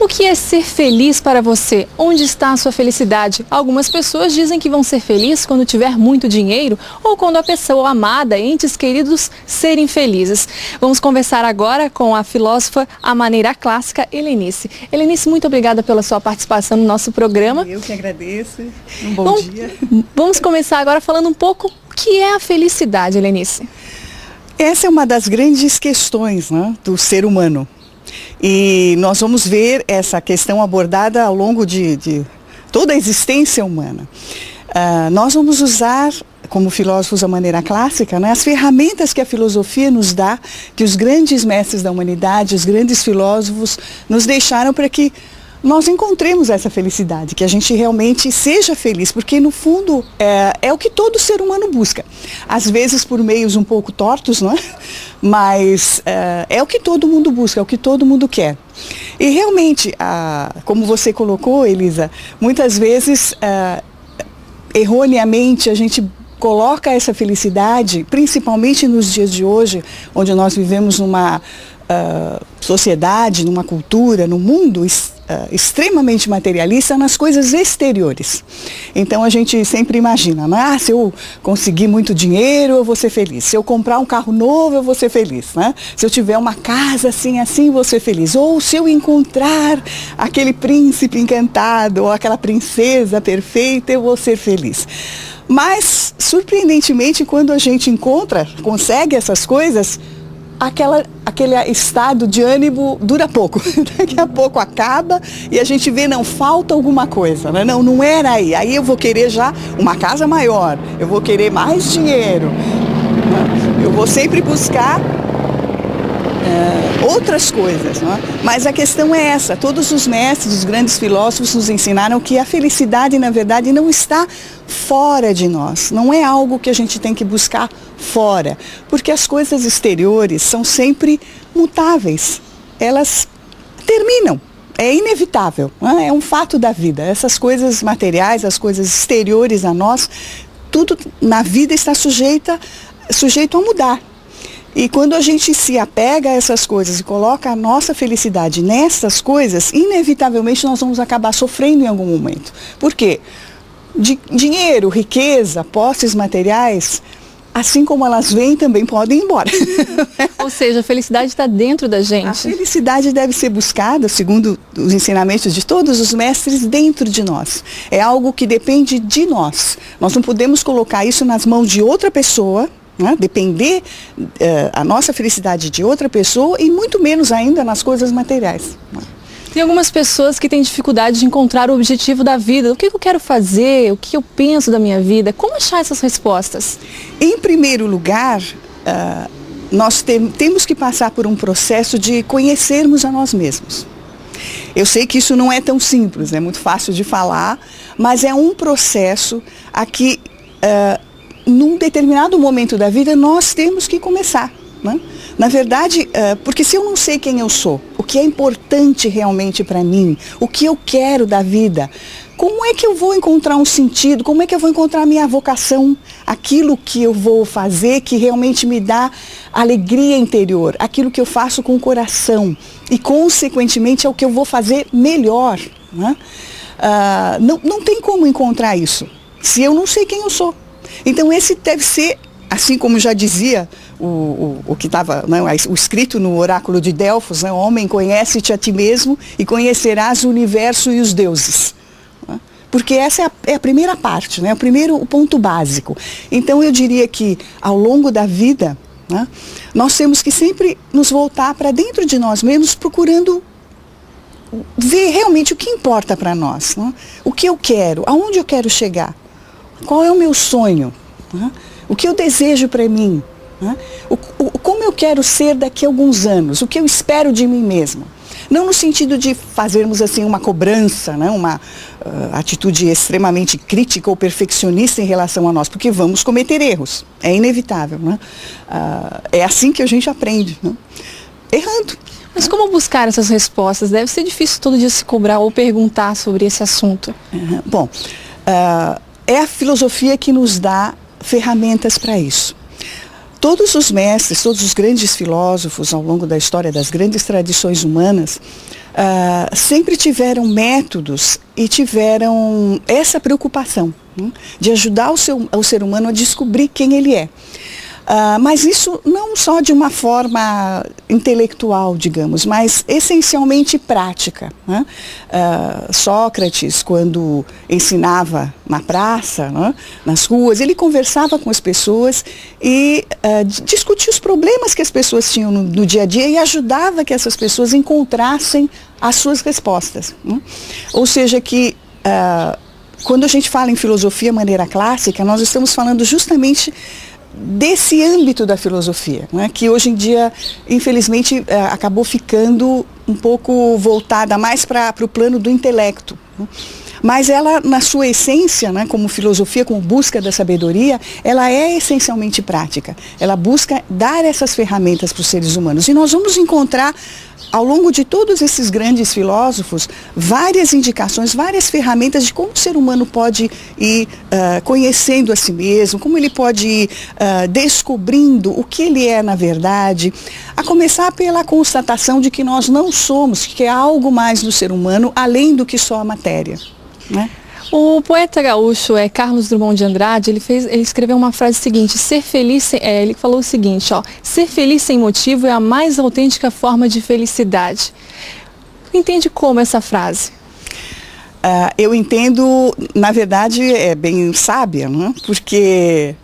O que é ser feliz para você? Onde está a sua felicidade? Algumas pessoas dizem que vão ser felizes quando tiver muito dinheiro ou quando a pessoa amada, entes queridos, serem felizes. Vamos conversar agora com a filósofa à maneira clássica, Helenice. Helenice, muito obrigada pela sua participação no nosso programa. Eu que agradeço. Um bom dia. Vamos começar agora falando um pouco o que é a felicidade, Helenice. Essa é uma das grandes questões, né, do ser humano. E nós vamos ver essa questão abordada ao longo de toda a existência humana. Nós vamos usar, como filósofos da maneira clássica, né, as ferramentas que a filosofia nos dá, que os grandes mestres da humanidade, os grandes filósofos nos deixaram para que nós encontremos essa felicidade, que a gente realmente seja feliz, porque no fundo é o que todo ser humano busca. Às vezes por meios um pouco tortos, não é? Mas é o que todo mundo busca, é o que todo mundo quer. E realmente, como você colocou, Elisa, muitas vezes, erroneamente, a gente coloca essa felicidade, principalmente nos dias de hoje, onde nós vivemos numa sociedade, numa cultura, num mundo extremamente materialista, nas coisas exteriores. Então a gente sempre imagina, né? Se eu conseguir muito dinheiro, eu vou ser feliz. Se eu comprar um carro novo, eu vou ser feliz, né? Se eu tiver uma casa assim, eu vou ser feliz. Ou se eu encontrar aquele príncipe encantado, ou aquela princesa perfeita, eu vou ser feliz. Mas, surpreendentemente, quando a gente consegue essas coisas, aquele estado de ânimo dura pouco. Daqui a pouco acaba e a gente vê, não, falta alguma coisa, né? Não era aí. Aí eu vou querer já uma casa maior, eu vou querer mais dinheiro, eu vou sempre buscar outras coisas, não é? Mas a questão é essa, todos os mestres, os grandes filósofos nos ensinaram que a felicidade, na verdade, não está fora de nós, não é algo que a gente tem que buscar fora, porque as coisas exteriores são sempre mutáveis, elas terminam, é inevitável, não é? É um fato da vida, essas coisas materiais, as coisas exteriores a nós, tudo na vida está sujeito a mudar. E quando a gente se apega a essas coisas e coloca a nossa felicidade nessas coisas, inevitavelmente nós vamos acabar sofrendo em algum momento. Por quê? Dinheiro, riqueza, posses materiais, assim como elas vêm, também podem ir embora. Ou seja, a felicidade está dentro da gente. A felicidade deve ser buscada, segundo os ensinamentos de todos os mestres, dentro de nós. É algo que depende de nós. Nós não podemos colocar isso nas mãos de outra pessoa, né? Depender a nossa felicidade de outra pessoa e muito menos ainda nas coisas materiais. Tem algumas pessoas que têm dificuldade de encontrar o objetivo da vida. O que eu quero fazer? O que eu penso da minha vida? Como achar essas respostas? Em primeiro lugar, nós temos que passar por um processo de conhecermos a nós mesmos. Eu sei que isso não é tão simples, é muito fácil de falar, mas é um processo a que num determinado momento da vida, nós temos que começar, né? Na verdade, porque se eu não sei quem eu sou, o que é importante realmente para mim, o que eu quero da vida, como é que eu vou encontrar um sentido, como é que eu vou encontrar a minha vocação, aquilo que eu vou fazer que realmente me dá alegria interior, aquilo que eu faço com o coração e, consequentemente, é o que eu vou fazer melhor, né? Não tem como encontrar isso, se eu não sei quem eu sou. Então esse deve ser, assim como já dizia o que estava, né, o escrito no oráculo de Delfos, né, homem, conhece-te a ti mesmo e conhecerás o universo e os deuses. Né? Porque essa é a primeira parte, né, o ponto básico. Então eu diria que ao longo da vida, né, nós temos que sempre nos voltar para dentro de nós mesmos, procurando ver realmente o que importa para nós, né? O que eu quero, aonde eu quero chegar. Qual é o meu sonho? Né? O que eu desejo para mim? Né? Como eu quero ser daqui a alguns anos? O que eu espero de mim mesmo? Não no sentido de fazermos assim uma cobrança, né? Uma atitude extremamente crítica ou perfeccionista em relação a nós, porque vamos cometer erros, é inevitável. Né? É assim que a gente aprende, né? Errando. Mas como buscar essas respostas? Deve ser difícil todo dia se cobrar ou perguntar sobre esse assunto. Bom, é a filosofia que nos dá ferramentas para isso. Todos os mestres, todos os grandes filósofos ao longo da história das grandes tradições humanas, sempre tiveram métodos e tiveram essa preocupação, né, de ajudar o ser humano a descobrir quem ele é. Mas isso não só de uma forma intelectual, digamos, mas essencialmente prática, né? Sócrates, quando ensinava na praça, né, nas ruas, ele conversava com as pessoas e discutia os problemas que as pessoas tinham no dia a dia e ajudava que essas pessoas encontrassem as suas respostas, né? Ou seja, que quando a gente fala em filosofia maneira clássica, nós estamos falando justamente desse âmbito da filosofia, né, que hoje em dia, infelizmente, acabou ficando um pouco voltada mais para o plano do intelecto, né? Mas ela, na sua essência, né, como filosofia, como busca da sabedoria, ela é essencialmente prática. Ela busca dar essas ferramentas para os seres humanos. E nós vamos encontrar, ao longo de todos esses grandes filósofos, várias indicações, várias ferramentas de como o ser humano pode ir conhecendo a si mesmo, como ele pode ir descobrindo o que ele é na verdade, a começar pela constatação de que nós não somos, que há algo mais no ser humano, além do que só a matéria, né? O poeta gaúcho Carlos Drummond de Andrade, ele escreveu uma frase seguinte: ser feliz, ele falou o seguinte, ser feliz sem motivo é a mais autêntica forma de felicidade. Entende como essa frase? Eu entendo, na verdade, é bem sábia, né? Porque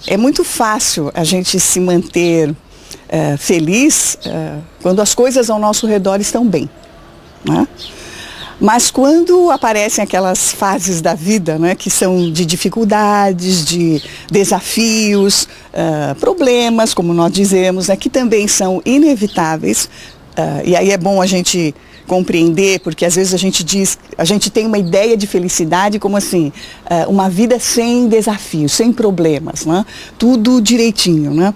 é muito fácil a gente se manter feliz quando as coisas ao nosso redor estão bem, né? Mas quando aparecem aquelas fases da vida, né, que são de dificuldades, de desafios, problemas, como nós dizemos, né, que também são inevitáveis, e aí é bom a gente compreender, porque às vezes a gente tem uma ideia de felicidade como assim, uma vida sem desafios, sem problemas, né, tudo direitinho, né?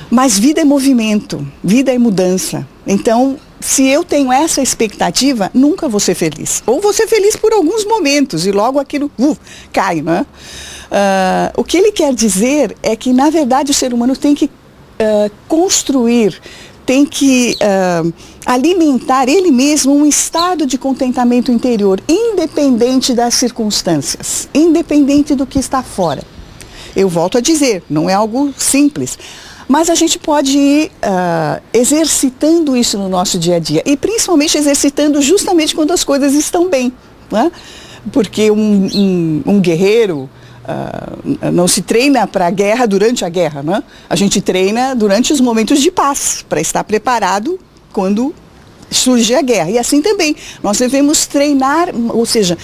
Mas vida é movimento, vida é mudança. Então, se eu tenho essa expectativa, nunca vou ser feliz. Ou vou ser feliz por alguns momentos e logo aquilo cai, né? O que ele quer dizer é que, na verdade, o ser humano tem que construir, tem que alimentar ele mesmo um estado de contentamento interior, independente das circunstâncias, independente do que está fora. Eu volto a dizer, não é algo simples. Mas a gente pode ir exercitando isso no nosso dia a dia. E principalmente exercitando justamente quando as coisas estão bem, né? Porque um guerreiro não se treina para a guerra durante a guerra, né? A gente treina durante os momentos de paz, para estar preparado quando surge a guerra. E assim também, nós devemos treinar, ou seja,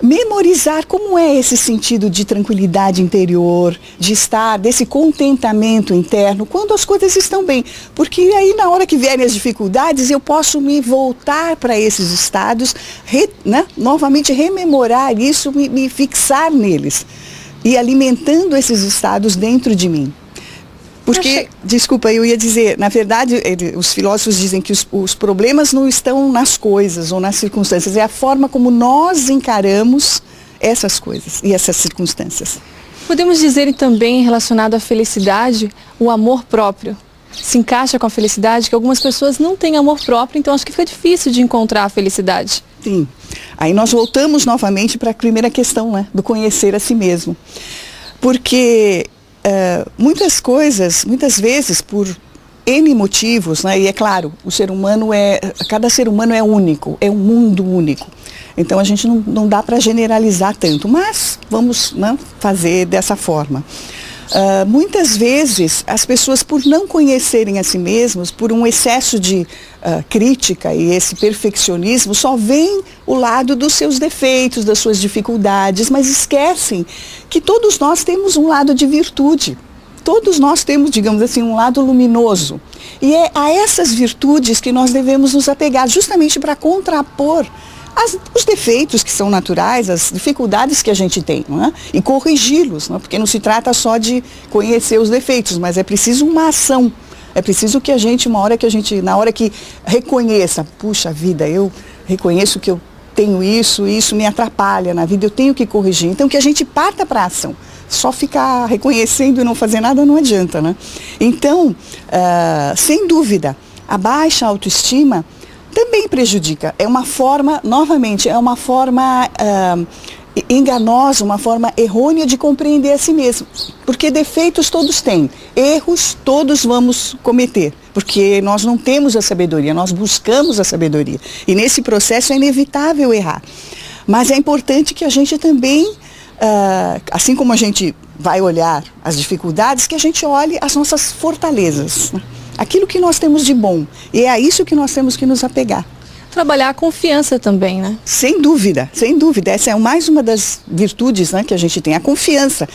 memorizar como é esse sentido de tranquilidade interior, de estar, desse contentamento interno, quando as coisas estão bem. Porque aí, na hora que vierem as dificuldades, eu posso me voltar para esses estados, né, novamente rememorar isso, me fixar neles, e alimentando esses estados dentro de mim. Porque, desculpa, eu ia dizer, na verdade, os filósofos dizem que os problemas não estão nas coisas ou nas circunstâncias, é a forma como nós encaramos essas coisas e essas circunstâncias. Podemos dizer também, relacionado à felicidade, o amor próprio. Se encaixa com a felicidade, que algumas pessoas não têm amor próprio, então acho que fica difícil de encontrar a felicidade. Sim. Aí nós voltamos novamente para a primeira questão, né, do conhecer a si mesmo. Porque muitas vezes, por N motivos, né, e é claro, cada ser humano é único, é um mundo único. Então a gente não dá para generalizar tanto, mas vamos, né, fazer dessa forma. Muitas vezes as pessoas, por não conhecerem a si mesmos, por um excesso de crítica e esse perfeccionismo, só veem o lado dos seus defeitos, das suas dificuldades, mas esquecem que todos nós temos um lado de virtude. Todos nós temos, digamos assim, um lado luminoso. E é a essas virtudes que nós devemos nos apegar, justamente para contrapor os defeitos que são naturais, as dificuldades que a gente tem, não é? E corrigi-los, não é? Porque não se trata só de conhecer os defeitos, mas é preciso uma ação. É preciso que a gente, na hora que reconheça, puxa vida, eu reconheço que eu tenho isso me atrapalha na vida, eu tenho que corrigir. Então que a gente parta para a ação, Só ficar reconhecendo e não fazer nada não adianta, né? Então, sem dúvida, a baixa autoestima também prejudica. É uma forma, novamente, enganosa, uma forma errônea de compreender a si mesmo. Porque defeitos todos têm, erros todos vamos cometer, porque nós não temos a sabedoria, nós buscamos a sabedoria. E nesse processo é inevitável errar. Mas é importante que a gente também, assim como a gente vai olhar as dificuldades, que a gente olhe as nossas fortalezas, né? Aquilo que nós temos de bom. E é a isso que nós temos que nos apegar. Trabalhar a confiança também, né? Sem dúvida, sem dúvida. Essa é mais uma das virtudes, né, que a gente tem, a confiança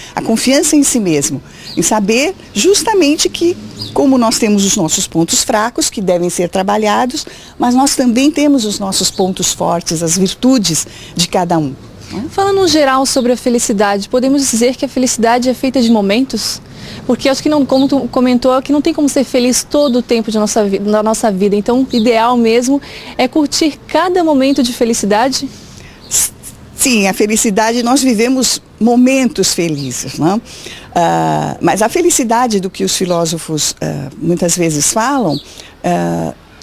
em si mesmo. Em saber justamente que, como nós temos os nossos pontos fracos, que devem ser trabalhados, mas nós também temos os nossos pontos fortes, as virtudes de cada um. Falando no geral sobre a felicidade, podemos dizer que a felicidade é feita de momentos? Porque acho que, não, como tu comentou, que não tem como ser feliz todo o tempo da nossa vida. Então, o ideal mesmo é curtir cada momento de felicidade? Sim, a felicidade, nós vivemos momentos felizes, não? Mas a felicidade do que os filósofos muitas vezes falam,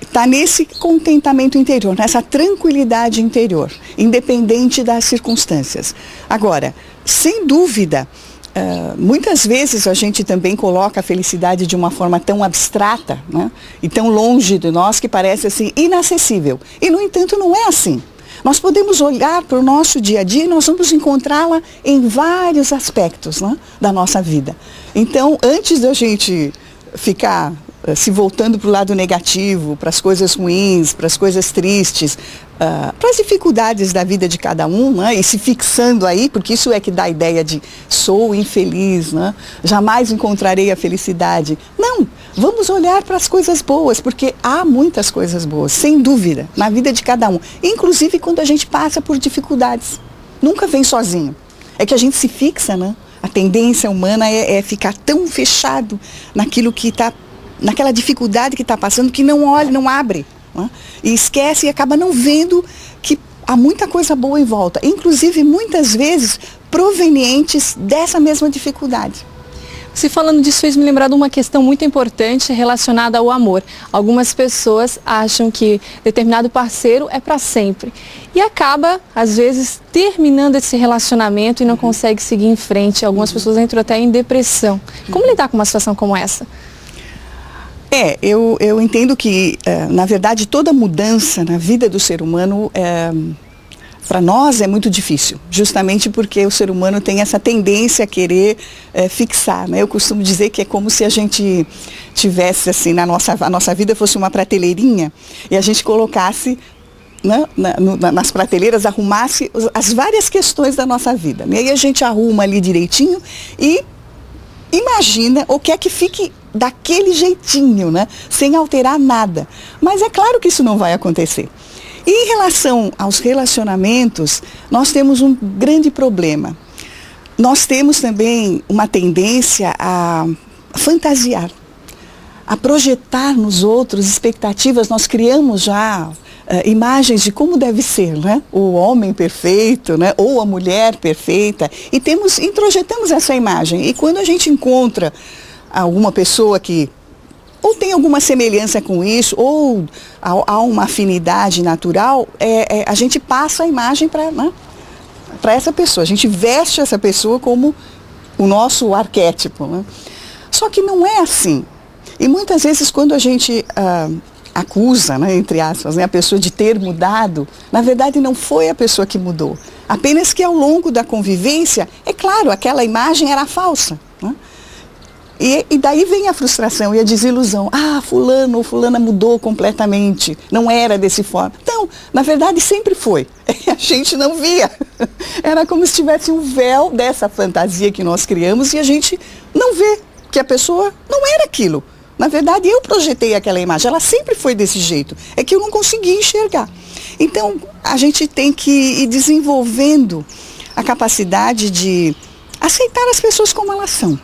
está nesse contentamento interior, nessa tranquilidade interior, independente das circunstâncias. Agora, sem dúvida, muitas vezes a gente também coloca a felicidade de uma forma tão abstrata, né, e tão longe de nós que parece assim inacessível. E, no entanto, não é assim. Nós podemos olhar para o nosso dia a dia e nós vamos encontrá-la em vários aspectos, né, da nossa vida. Então, antes da gente ficar se voltando para o lado negativo, para as coisas ruins, para as coisas tristes, para as dificuldades da vida de cada um, né, e se fixando aí, porque isso é que dá a ideia de sou infeliz, né, jamais encontrarei a felicidade. Não, vamos olhar para as coisas boas, porque há muitas coisas boas, sem dúvida, na vida de cada um, inclusive quando a gente passa por dificuldades. Nunca vem sozinho. É que a gente se fixa, né? A tendência humana é ficar tão fechado naquilo que está, naquela dificuldade que está passando, que não olha, não abre, né? E esquece e acaba não vendo que há muita coisa boa em volta, inclusive muitas vezes provenientes dessa mesma dificuldade. Se falando disso, fez me lembrar de uma questão muito importante relacionada ao amor. Algumas pessoas acham que determinado parceiro é para sempre e acaba, às vezes, terminando esse relacionamento e não consegue seguir em frente. Algumas pessoas entram até em depressão. Como lidar com uma situação como essa? Eu entendo que, na verdade, toda mudança na vida do ser humano, para nós é muito difícil, justamente porque o ser humano tem essa tendência a querer fixar, né? Eu costumo dizer que é como se a gente tivesse, assim, a nossa vida fosse uma prateleirinha e a gente colocasse, né, nas prateleiras, arrumasse as várias questões da nossa vida, né? E aí a gente arruma ali direitinho e imagina o que é que fique daquele jeitinho, né? Sem alterar nada. Mas é claro que isso não vai acontecer. E em relação aos relacionamentos, nós temos um grande problema. Nós temos também uma tendência a fantasiar, a projetar nos outros expectativas. Nós criamos já imagens de como deve ser, né? O homem perfeito, né? Ou a mulher perfeita. E introjetamos essa imagem. E quando a gente encontra alguma pessoa que ou tem alguma semelhança com isso, ou há uma afinidade natural, a gente passa a imagem para essa pessoa. A gente veste essa pessoa como o nosso arquétipo, né? Só que não é assim. E muitas vezes quando a gente acusa, né, entre aspas, né, a pessoa de ter mudado, na verdade não foi a pessoa que mudou. Apenas que ao longo da convivência, é claro, aquela imagem era falsa, né? E daí vem a frustração e a desilusão. Fulano ou fulana mudou completamente, não era desse forma. Então, na verdade, sempre foi. A gente não via. Era como se tivesse um véu dessa fantasia que nós criamos e a gente não vê que a pessoa não era aquilo. Na verdade, eu projetei aquela imagem, ela sempre foi desse jeito. É que eu não consegui enxergar. Então, a gente tem que ir desenvolvendo a capacidade de aceitar as pessoas como elas são.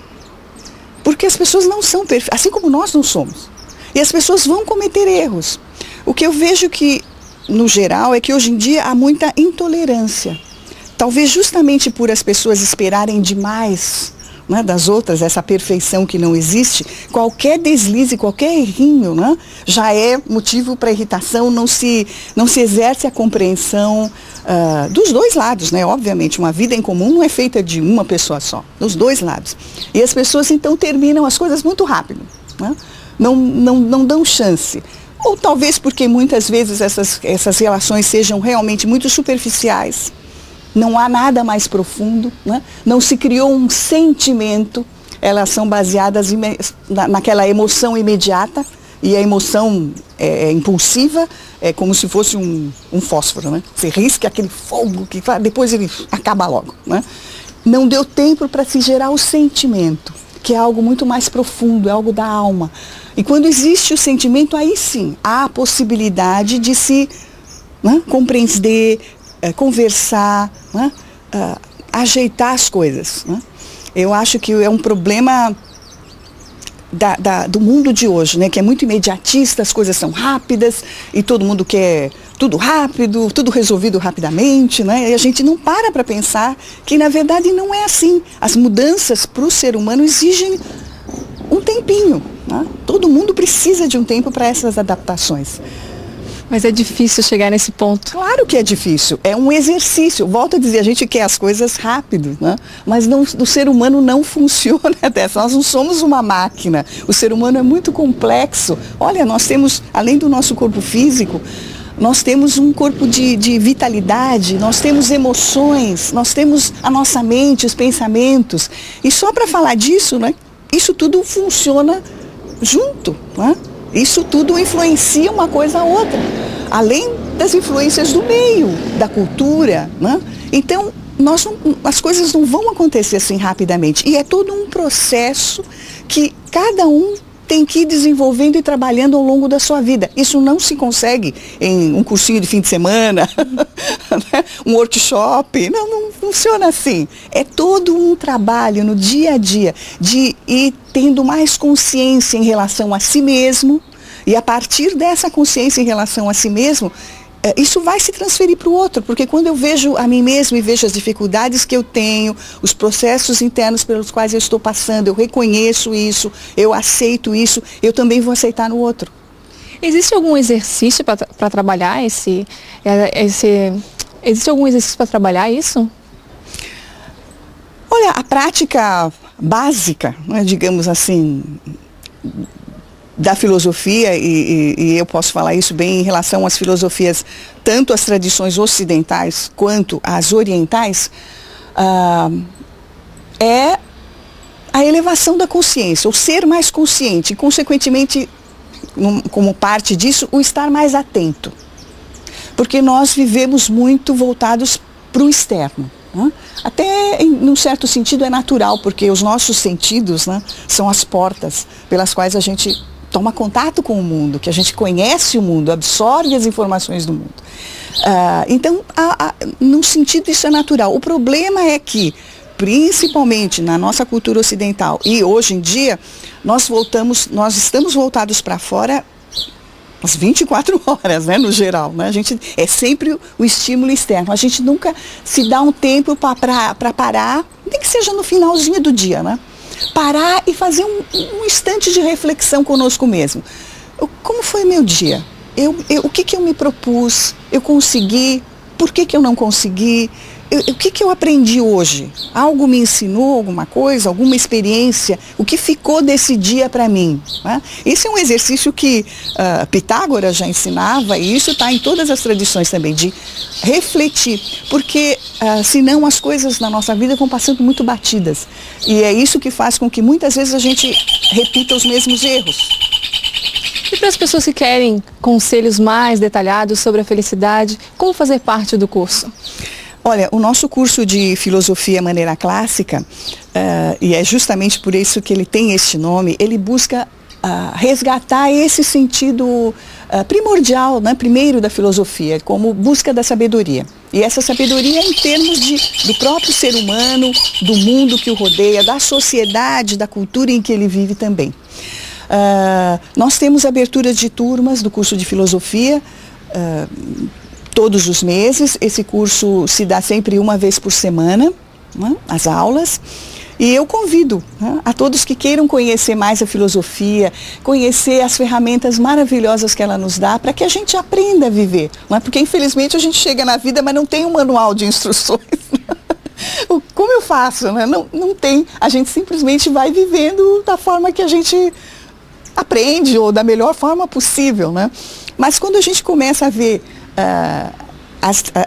Porque as pessoas não são perfeitas, assim como nós não somos. E as pessoas vão cometer erros. O que eu vejo que, no geral, é que hoje em dia há muita intolerância. talvez justamente por as pessoas esperarem demais, né, das outras, essa perfeição que não existe, qualquer deslize, qualquer errinho, né, já é motivo para irritação, não se exerce a compreensão dos dois lados, né? Obviamente, uma vida em comum não é feita de uma pessoa só, dos dois lados. E as pessoas então terminam as coisas muito rápido, né? Não dão chance. Ou talvez porque muitas vezes essas relações sejam realmente muito superficiais. Não há nada mais profundo, né? Não se criou um sentimento, elas são baseadas naquela emoção imediata, e a emoção é impulsiva, é como se fosse um fósforo, né? Você risca aquele fogo, que depois ele acaba logo, né? Não deu tempo para se gerar o sentimento, que é algo muito mais profundo, é algo da alma. E quando existe o sentimento, aí sim, há a possibilidade de se, né, compreender, conversar, né, ajeitar as coisas, né? Eu acho que é um problema do mundo de hoje, né, que é muito imediatista, as coisas são rápidas e todo mundo quer tudo rápido, tudo resolvido rapidamente, né? E a gente não para pensar que na verdade não é assim. As mudanças para o ser humano exigem um tempinho, né? Todo mundo precisa de um tempo para essas adaptações. Mas é difícil chegar nesse ponto. Claro que é difícil, é um exercício. Volto a dizer, a gente quer as coisas rápido, né? Mas o ser humano não funciona dessa. Nós não somos uma máquina. O ser humano é muito complexo. Olha, nós temos, além do nosso corpo físico, nós temos um corpo de vitalidade, nós temos emoções, nós temos a nossa mente, os pensamentos. E só para falar disso, né? Isso tudo funciona junto, né? Isso tudo influencia uma coisa a outra, além das influências do meio, da cultura, né? Então, as coisas não vão acontecer assim rapidamente. E é todo um processo que cada um tem que ir desenvolvendo e trabalhando ao longo da sua vida. Isso não se consegue em um cursinho de fim de semana, um workshop. Não funciona assim. É todo um trabalho no dia a dia de ir tendo mais consciência em relação a si mesmo. E a partir dessa consciência em relação a si mesmo, isso vai se transferir para o outro, porque quando eu vejo a mim mesmo e vejo as dificuldades que eu tenho, os processos internos pelos quais eu estou passando, eu reconheço isso, eu aceito isso, eu também vou aceitar no outro. Existe algum exercício para trabalhar existe algum exercício para trabalhar isso? Olha, a prática básica, né, digamos assim, da filosofia, e eu posso falar isso bem em relação às filosofias, tanto as tradições ocidentais quanto as orientais, é a elevação da consciência, o ser mais consciente, e consequentemente, como parte disso, o estar mais atento. Porque nós vivemos muito voltados para o externo. Né? Até, em um certo sentido, é natural, porque os nossos sentidos, né, são as portas pelas quais a gente toma contato com o mundo, que a gente conhece o mundo, absorve as informações do mundo. Então, num sentido, isso é natural. O problema é que, principalmente na nossa cultura ocidental, e hoje em dia, nós estamos voltados para fora as 24 horas, né, no geral, né? A gente, é sempre o estímulo externo. A gente nunca se dá um tempo para parar, nem que seja no finalzinho do dia, né? Parar e fazer um instante de reflexão conosco mesmo. Como foi meu dia? O que eu me propus? Eu consegui? Por que eu não consegui? O que eu aprendi hoje? Algo me ensinou alguma coisa, alguma experiência? O que ficou desse dia para mim? Né? Esse é um exercício que Pitágoras já ensinava, e isso está em todas as tradições também, de refletir. Porque senão as coisas na nossa vida vão passando muito batidas. E é isso que faz com que muitas vezes a gente repita os mesmos erros. E para as pessoas que querem conselhos mais detalhados sobre a felicidade, como fazer parte do curso? Olha, o nosso curso de Filosofia Maneira Clássica, e é justamente por isso que ele tem este nome, ele busca resgatar esse sentido primordial, né, primeiro da filosofia, como busca da sabedoria. E essa sabedoria em termos do próprio ser humano, do mundo que o rodeia, da sociedade, da cultura em que ele vive também. Nós temos aberturas de turmas do curso de Filosofia, todos os meses. Esse curso se dá sempre uma vez por semana, né, as aulas. E eu convido, né, a todos que queiram conhecer mais a filosofia, conhecer as ferramentas maravilhosas que ela nos dá, para que a gente aprenda a viver. Não é? Porque, infelizmente, a gente chega na vida, mas não tem um manual de instruções. Como eu faço? Né? Não tem. A gente simplesmente vai vivendo da forma que a gente aprende, ou da melhor forma possível. Né? Mas quando a gente começa a ver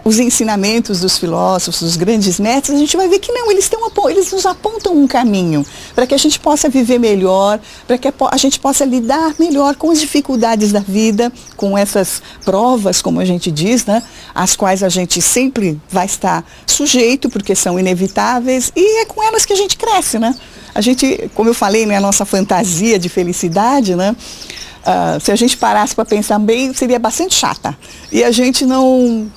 os ensinamentos dos filósofos, dos grandes mestres, a gente vai ver que não, eles nos apontam um caminho para que a gente possa viver melhor, para que a gente possa lidar melhor com as dificuldades da vida, com essas provas, como a gente diz, né, às quais a gente sempre vai estar sujeito, porque são inevitáveis, e é com elas que a gente cresce, né? A gente, como eu falei, né, a nossa fantasia de felicidade, né? Se a gente parasse para pensar bem, seria bastante chata. E a gente não...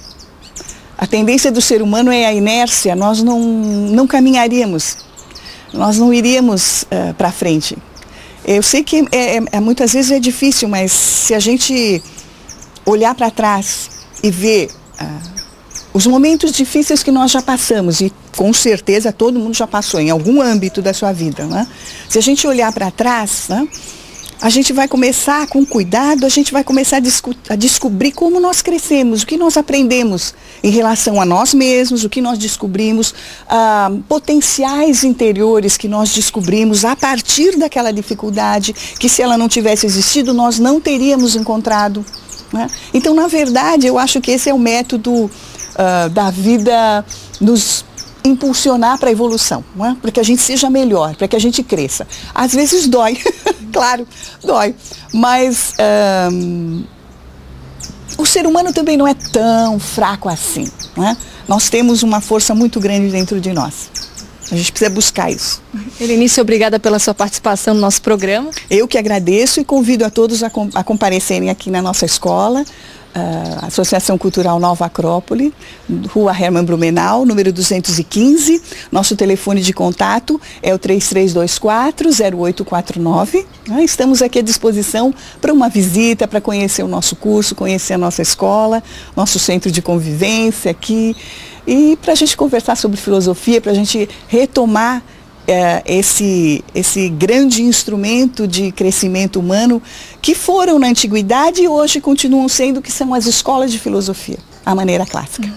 A tendência do ser humano é a inércia, nós não caminharíamos, nós não iríamos para frente. Eu sei que muitas vezes é difícil, mas se a gente olhar para trás e ver os momentos difíceis que nós já passamos, e com certeza todo mundo já passou em algum âmbito da sua vida, né? Se a gente olhar para trás, né, a gente vai começar com cuidado, a gente vai começar a descobrir como nós crescemos, o que nós aprendemos em relação a nós mesmos, o que nós descobrimos, potenciais interiores que nós descobrimos a partir daquela dificuldade, que se ela não tivesse existido, nós não teríamos encontrado. Né? Então, na verdade, eu acho que esse é o método da vida nos impulsionar para a evolução, não é? Para que a gente seja melhor, para que a gente cresça. Às vezes dói, claro, dói, mas o ser humano também não é tão fraco assim, não é? Nós temos uma força muito grande dentro de nós. A gente precisa buscar isso. Helenice, obrigada pela sua participação no nosso programa. Eu que agradeço e convido a todos a comparecerem aqui na nossa escola, Associação Cultural Nova Acrópole, Rua Hermann Blumenau, número 215. Nosso telefone de contato é o 3324-0849. Estamos aqui à disposição para uma visita, para conhecer o nosso curso, conhecer a nossa escola, nosso centro de convivência aqui, e para a gente conversar sobre filosofia, para a gente retomar esse grande instrumento de crescimento humano que foram na antiguidade e hoje continuam sendo, que são as escolas de filosofia, a maneira clássica.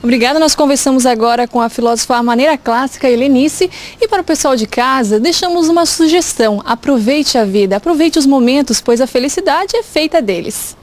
Obrigada, nós conversamos agora com a filósofa à maneira clássica, Helenice, e para o pessoal de casa, deixamos uma sugestão: aproveite a vida, aproveite os momentos, pois a felicidade é feita deles.